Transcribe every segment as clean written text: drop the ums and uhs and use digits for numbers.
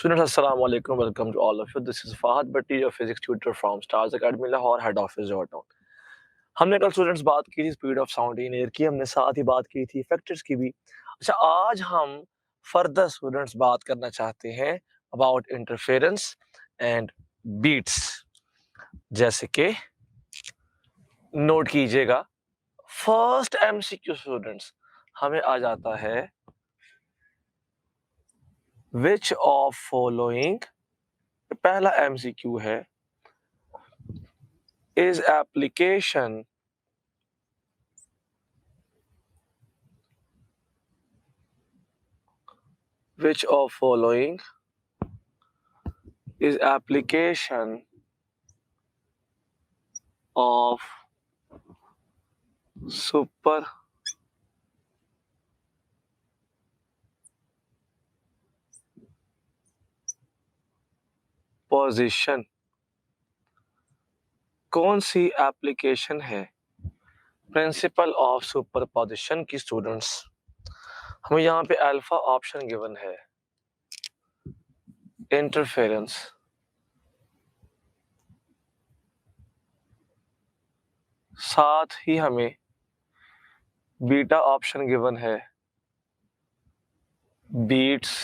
Students, assalamu alaikum. Welcome to all of you. This is Fahad Bhatti, your physics tutor from Stars Academy Lahore, head office Jordan. हमने कल students बात की थी speed of sound in air की, हमने साथ ही बात की थी फैक्टर्स की भी। अच्छा, आज हम फर्दर स्टूडेंट्स बात करना चाहते हैं अबाउट इंटरफेरेंस एंड बीट्स। जैसे कि नोट कीजिएगा, फर्स्ट एमसीक्यू स्टूडेंट्स हमें आ जाता है विच ऑफ फॉलोइंग। पहला एमसीक्यू है is application which of following is application of superposition? कौन सी एप्लीकेशन है प्रिंसिपल ऑफ सुपरपोजिशन की? स्टूडेंट्स, हमें यहाँ पे अल्फा ऑप्शन गिवन है इंटरफेरेंस, साथ ही हमें बीटा ऑप्शन गिवन है बीट्स,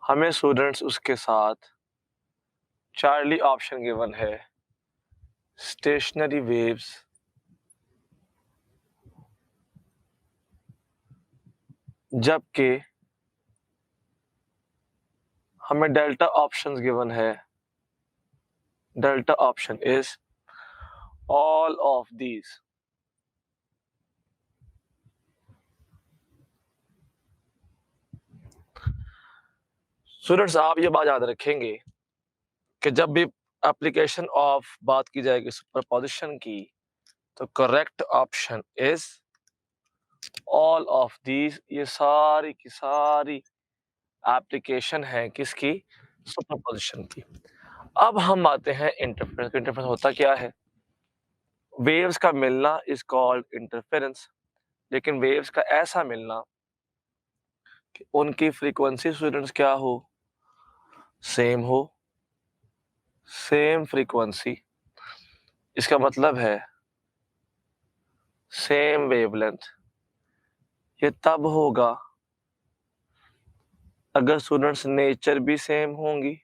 हमें स्टूडेंट्स उसके साथ चार्ली ऑप्शन गिवन है स्टेशनरी वेव्स, जबकि हमें डेल्टा ऑप्शंस गिवन है। Delta option is all of these. Students, आप ये बात याद रखेंगे कि जब भी एप्लीकेशन ऑफ बात की जाएगी सुपरपोजिशन की, तो correct option is all of these. ये सारी की सारी एप्लीकेशन है किसकी? सुपरपोजिशन की। अब हम आते हैं इंटरफेरेंस। इंटरफेरेंस होता क्या है? वेव्स का मिलना इज कॉल्ड इंटरफेरेंस, लेकिन वेव्स का ऐसा मिलना कि उनकी फ्रीक्वेंसी स्टूडेंट्स क्या हो? सेम हो, सेम फ्रीक्वेंसी। इसका मतलब है सेम वेवलेंथ। ये तब होगा अगर स्टूडेंट्स नेचर भी सेम होंगी।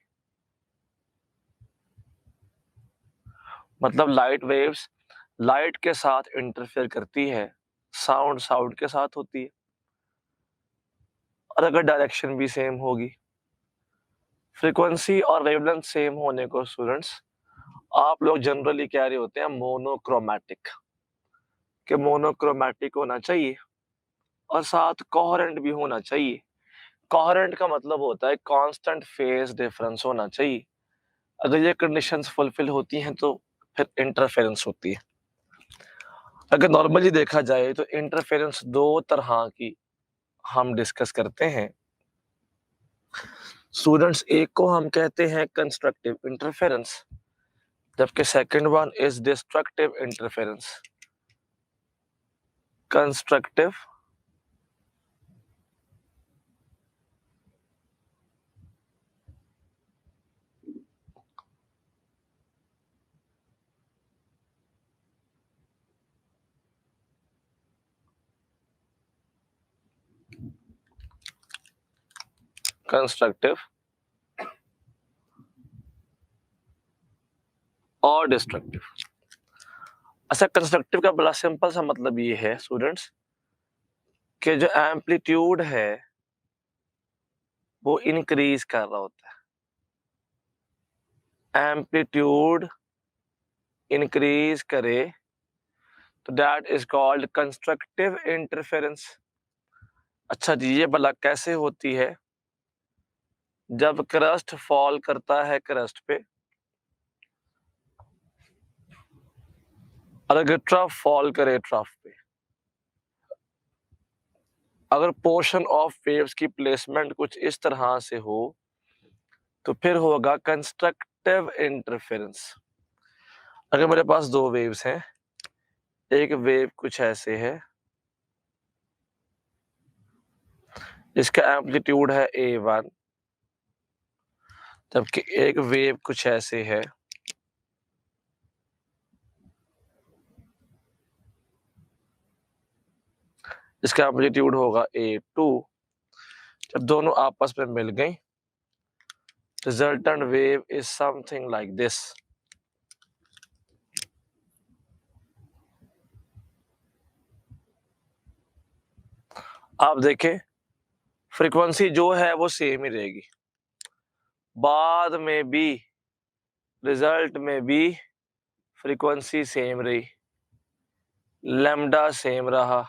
मतलब लाइट वेव्स लाइट के साथ इंटरफेयर करती है, साउंड साउंड के साथ होती है। और अगर डायरेक्शन भी सेम होगी, फ्रीक्वेंसी और वेवलेंथ सेम होने को स्टूडेंट्स आप लोग जनरली कह रहे होते हैं मोनोक्रोमैटिक, कि मोनोक्रोमैटिक होना चाहिए और साथ कोहेरेंट भी होना चाहिए। कोहेरेंट का मतलब होता है कांस्टेंट फेज डिफरेंस होना चाहिए। अगर ये कंडीशंस फुलफिल होती हैं तो फिर इंटरफेरेंस होती है। अगर नॉर्मली देखा जाए तो इंटरफेरेंस दो तरह की हम डिस्कस करते हैं स्टूडेंट्स। एक को हम कहते हैं कंस्ट्रक्टिव इंटरफेरेंस, जबकि second one is destructive interference. Constructive constructive और डिस्ट्रक्टिव। अच्छा, कंस्ट्रक्टिव का बड़ा सिंपल सा मतलब ये है स्टूडेंट्स कि जो एम्पलीट्यूड है वो इंक्रीज कर रहा होता है। एम्पलीट्यूड इंक्रीज करे तो that is called constructive interference. अच्छा जी, ये भला कैसे होती है? जब क्रस्ट फॉल करता है क्रस्ट पे, और अगर ट्रफ फॉल करे ट्रफ पे, अगर पोर्शन ऑफ वेव्स की प्लेसमेंट कुछ इस तरह से हो तो फिर होगा कंस्ट्रक्टिव इंटरफेरेंस। अगर मेरे पास दो वेव्स हैं, एक वेव कुछ ऐसे है इसका एम्पलीट्यूड है A1, जबकि एक वेव कुछ ऐसे है, इसका एम्पलीट्यूड होगा A2। जब दोनों आपस में मिल गई, resultant wave is something like this. आप देखें, फ्रीक्वेंसी जो है वो सेम ही रहेगी, बाद में भी रिजल्ट में भी फ्रीक्वेंसी सेम रही, लैम्डा सेम रहा,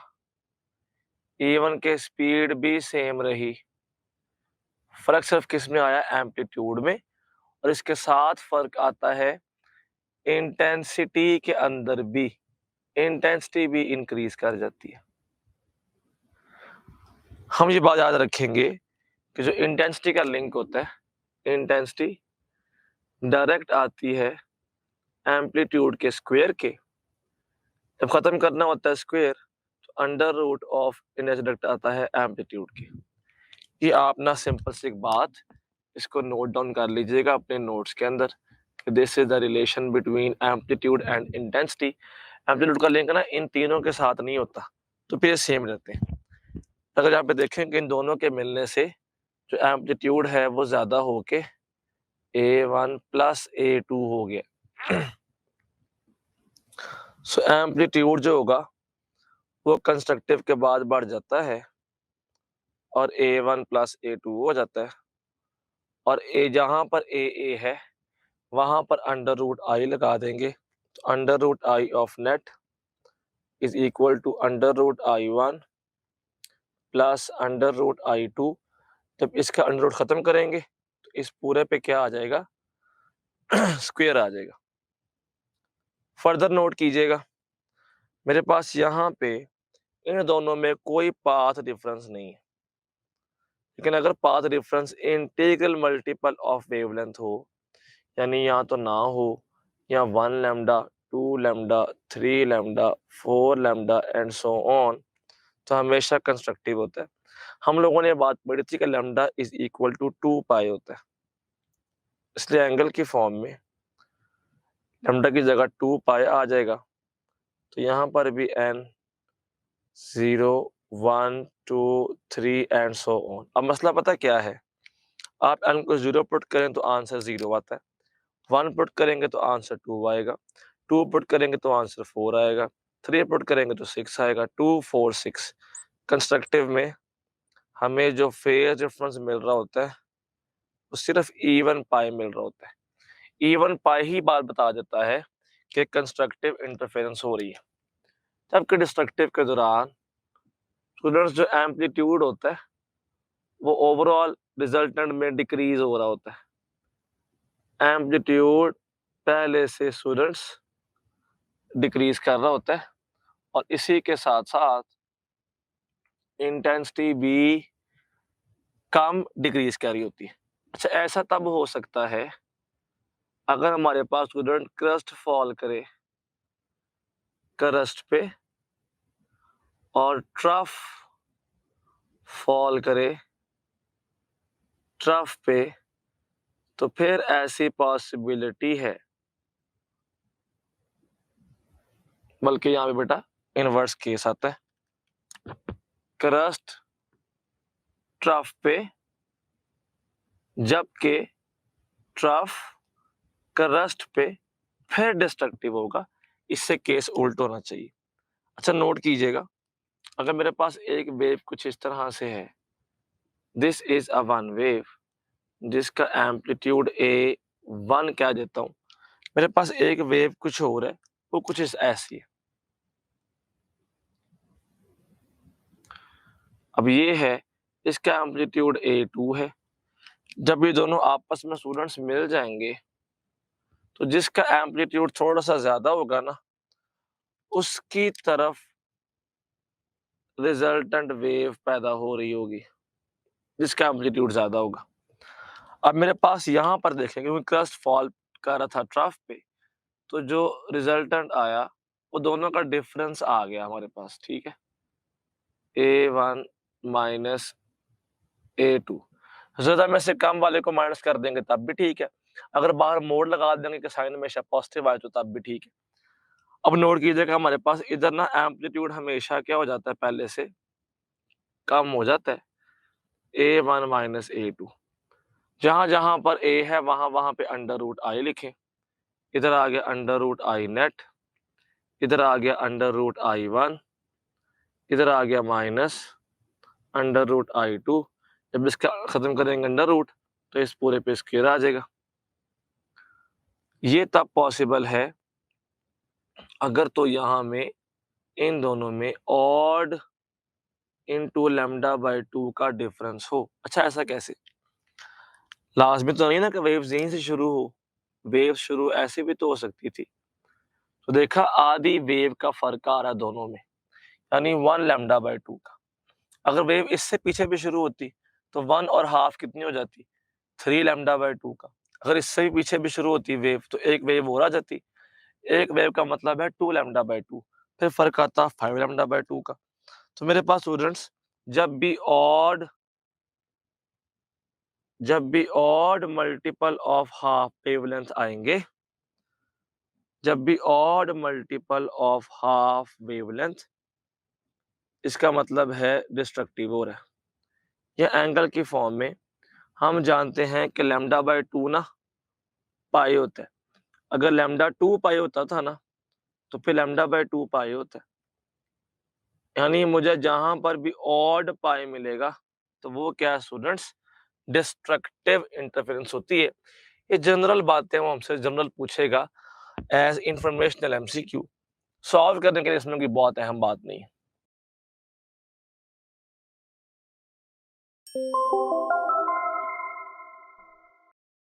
A1 के स्पीड भी सेम रही। फर्क सिर्फ किस में आया? एम्पलीट्यूड में। और इसके साथ फर्क आता है इंटेंसिटी के अंदर भी, इंटेंसिटी भी इंक्रीज कर जाती है। हम ये बात याद रखेंगे कि जो इंटेंसिटी का लिंक होता है, इंटेंसिटी डायरेक्ट आती है एम्पलीट्यूड के स्क्वायर के। जब खत्म करना होता है स्क्वायर, तो under root of intensity direct आता है एम्पलीट्यूड के। ये आप ना सिंपल सी एक बात, इसको नोट डाउन कर लीजिएगा अपने नोट्स के अंदर। This is the relation between amplitude and intensity. Amplitude का लिंक ना इन तीनों के साथ नहीं होता, तो फिर सेम रहते हैं। अगर यहाँ पे देखें कि इन दोनों के मिलने से जो एम्पलीट्यूड है वो ज्यादा होके A1 प्लस A2 हो गया। सो एम्पलीट्यूड जो होगा वो कंस्ट्रक्टिव के बाद बढ़ जाता है और A1 प्लस A2 हो जाता है। और ए जहां पर A है वहां पर अंडर रूट आई लगा देंगे, तो under root I of net is equal to under root I1 plus under root I2। जब इसका अंडर रूट खत्म करेंगे तो इस पूरे पे क्या आ जाएगा? स्क्वायर आ जाएगा। फर्दर नोट कीजिएगा, मेरे पास यहाँ पे इन दोनों में कोई पाथ डिफरेंस नहीं है, लेकिन अगर path difference integral multiple of wavelength हो, यानी यहाँ तो ना हो, या 1 lambda 2 lambda 3 lambda 4 lambda and so on, तो हमेशा कंस्ट्रक्टिव होता है। हम लोगों ने बात पढ़ी थी कि लैम्डा इज इक्वल टू 2 पाई होता है, इसलिए एंगल की फॉर्म में लैम्डा की जगह 2 पाई आ जाएगा। तो यहाँ पर भी n 0 1 2 3 एंड सो ऑन। अब मसला पता क्या है? आप n को 0 पुट करें तो आंसर 0 आता है, 1 पुट करेंगे तो आंसर 2 आएगा, 2 पुट करेंगे तो आंसर 4 आएगा, 3 पुट करेंगे तो 6 आएगा। 2 4 6। कंस्ट्रक्टिव में हमें जो फेज डिफरेंस मिल रहा होता है वो सिर्फ इवन पाई मिल रहा होता है। इवन पाई ही बात बता देता है कि कंस्ट्रक्टिव इंटरफेरेंस हो रही है, जबकि डिस्ट्रक्टिव के दौरान स्टूडेंट्स जो एम्पलीट्यूड होता है वो ओवरऑल रिजल्टेंट में डिक्रीज हो रहा होता है। एम्पलीट्यूड पहले से स्टूडेंट्स डिक्रीज कर रहा होता है और इसी के साथ साथ इंटेंसिटी भी कम डिक्रीज कर रही होती है। अच्छा, ऐसा तब हो सकता है अगर हमारे पास स्टूडेंट क्रस्ट फॉल करे क्रस्ट पे और ट्रफ फॉल करे ट्रफ पे, तो फिर ऐसी पॉसिबिलिटी है, बल्कि यहाँ पे बेटा इनवर्स केस आता है। क्रस्ट ट्रफ पे जबकि ट्रफ क्रस्ट पे फिर डिस्ट्रक्टिव होगा, इससे केस उल्ट होना चाहिए। अच्छा, नोट कीजिएगा, अगर मेरे पास एक वेव कुछ इस तरह से है, this is a one wave जिसका एम्पलीट्यूड A1 क्या देता हूं, मेरे पास एक वेव कुछ और है वो कुछ इस ऐसी है। अब ये है, इसका एम्पलीट्यूड A2 है। जब ये दोनों आपस में स्टूडेंट्स मिल जाएंगे तो जिसका एम्पलीट्यूड थोड़ा सा ज्यादा होगा ना, उसकी तरफ रिजल्टेंट वेव पैदा हो रही होगी जिसका एम्पलीट्यूड ज्यादा होगा। अब मेरे पास यहाँ पर देखेंगे क्योंकि क्रस्ट फॉल कर रहा था ट्रफ पे, तो जो रिजल्टेंट आया वो दोनों का डिफरेंस आ गया हमारे पास, ठीक है। A1 minus A2। ज़्यादा में से कम वाले को माइनस कर देंगे तब भी ठीक है। अगर बाहर मोड़ लगा देंगे कि साइन हमेशा पॉजिटिव आए तो तब भी ठीक है। अब नोट कीजिएगा हमारे पास इधर ना एम्पलीट्यूड हमेशा क्या हो जाता है पहले से कम हो जाता है A1 माइनस A2। जहाँ-जहाँ पर A है वहाँ-वहाँ पे अंडर रूट I लिखें। इधर आ गया अंडर रूट I नेट, इधर आ गया अंडर रूट I1, इधर आ गया माइनस अंडर रूट I2। जब इसका खत्म करेंगे अंडर रूट तो इस पूरे पे स्क्वायर आ जाएगा। ये तब पॉसिबल है अगर तो यहाँ में इन दोनों में ऑड इनटू लैम्डा बाय 2 का डिफरेंस हो। अच्छा ऐसा कैसे? लास्ट में तो नहीं ना कि वेव्स यहीं से शुरू हो, वेव शुरू ऐसे भी तो हो सकती थी। तो देखा आधी वेव का फर्क आ रहा है दोनों में, यानी 1 लैम्डा बाय 2 का। अगर वेव इससे पीछे भी शुरू होती तो 1 और हाफ कितनी हो जाती? 3 लैम्डा बाय 2 का। अगर इससे भी पीछे भी शुरू होती वेव तो एक वेव और आ जाती। एक वेव का मतलब है 2 लैम्डा बाय 2, फिर फर्क आता 5 लैम्डा बाय 2 का। तो मेरे पास स्टूडेंट्स जब भी odd multiple of half wavelength आएंगे, जब भी odd multiple of half wavelength, इसका मतलब है डिस्ट्रक्टिव हो रहा है। ये एंगल की फॉर्म में हम जानते हैं कि लैम्डा बाय 2 ना पाई होता है। अगर लैम्डा 2 पाई होता था ना तो फिर लैम्डा बाय 2 पाई होता है। यानी मुझे जहां पर भी ऑड पाई मिलेगा तो वो क्या है स्टूडेंट्स? डिस्ट्रक्टिव इंटरफेरेंस होती है। ये जनरल बातें वो हमसे जनरल पूछेगा एज इंफॉर्मेशनल एमसीक्यू। सॉल्व करने के लिए इसमें कोई बहुत अहम बात नहीं है।